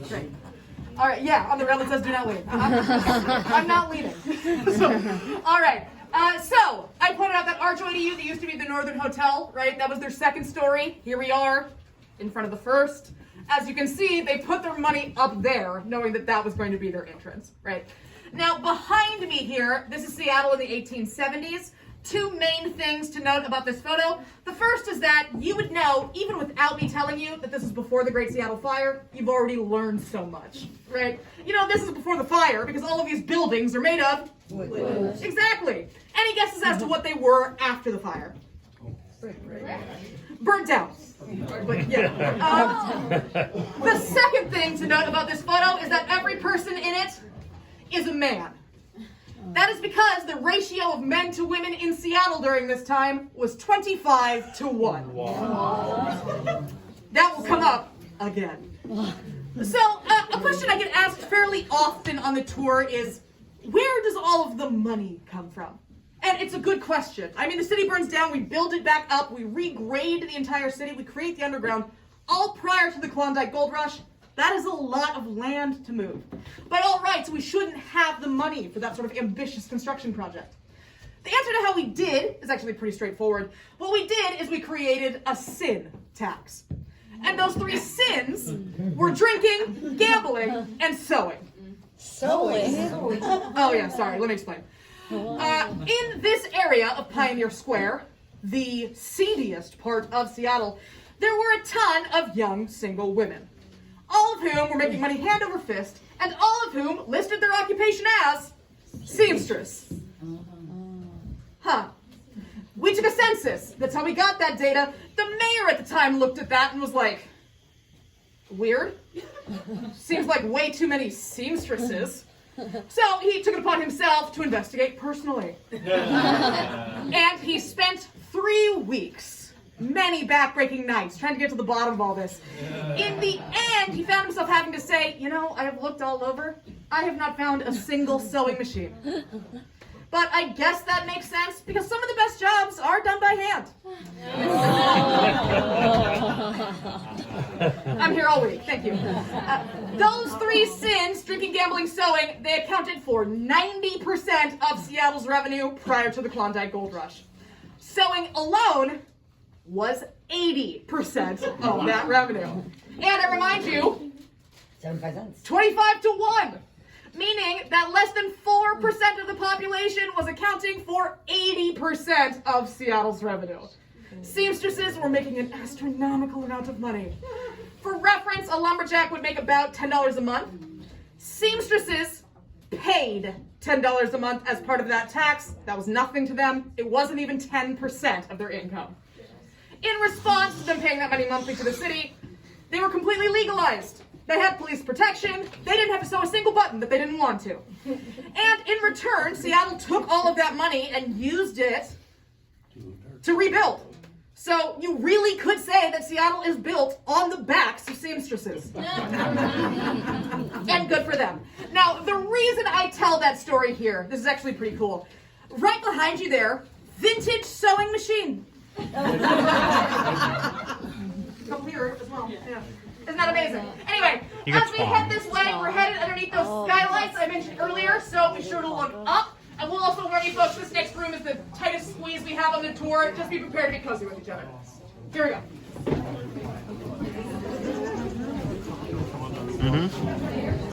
Great. All right, yeah, on the rail that says do not lean. I'm not leaning. So, all right. So, I pointed out that Archway to You that used to be the Northern Hotel, right? That was their second story. Here we are, in front of the first. As you can see, they put their money up there, knowing that that was going to be their entrance, right? Now, behind me here, this is Seattle in the 1870s. Two main things to note about this photo. The first is that you would know, even without me telling you that this is before the Great Seattle Fire, you've already learned so much, right? You know, this is before the fire because all of these buildings are made of wood. Exactly. Any guesses as to what they were after the fire? Burnt down. But yeah. The second thing to note about this photo is that every person in it is a man. That is because the ratio of men to women in Seattle during this time was 25 to 1. Wow. That will come up again. So, a question I get asked fairly often on the tour is, where does all of the money come from? And it's a good question. I mean, the city burns down, we build it back up, we regrade the entire city, we create the underground, all prior to the Klondike Gold Rush. That is a lot of land to move. By all rights, we shouldn't have the money for that sort of ambitious construction project. The answer to how we did is actually pretty straightforward. What we did is we created a sin tax. And those three sins were drinking, gambling, and sewing. Sewing? Oh yeah, sorry, let me explain. In this area of Pioneer Square, the seediest part of Seattle, there were a ton of young single women. All of whom were making money hand over fist, and all of whom listed their occupation as seamstress. Huh. We took a census. That's how we got that data. The mayor at the time looked at that and was like, weird. Seems like way too many seamstresses. So he took it upon himself to investigate personally. And he spent 3 weeks, many backbreaking nights, trying to get to the bottom of all this. In the end, he found himself having to say, you know, I have looked all over. I have not found a single sewing machine. But I guess that makes sense because some of the best jobs are done by hand. I'm here all week, thank you. Those three sins, drinking, gambling, sewing, they accounted for 90% of Seattle's revenue prior to the Klondike Gold Rush. Sewing alone was 80% of that revenue. And I remind you, 75 cents. 25 to 1. Meaning that less than 4% of the population was accounting for 80% of Seattle's revenue. Seamstresses were making an astronomical amount of money. For reference, a lumberjack would make about $10 a month. Seamstresses paid $10 a month as part of that tax. That was nothing to them. It wasn't even 10% of their income. In response to them paying that money monthly to the city, they were completely legalized. They had police protection. They didn't have to sew a single button that they didn't want to. And in return, Seattle took all of that money and used it to rebuild. So you really could say that Seattle is built on the backs of seamstresses. And good for them. Now, the reason I tell that story here, this is actually pretty cool. Right behind you there, vintage sewing machine. Come here as well. Yeah. Isn't that amazing? Anyway, as we head this way, we're headed underneath those skylights I mentioned earlier, so be sure to look up. And we'll also warn you folks, this next room is the tightest squeeze we have on the tour. Just be prepared to be cozy with each other. Here we go.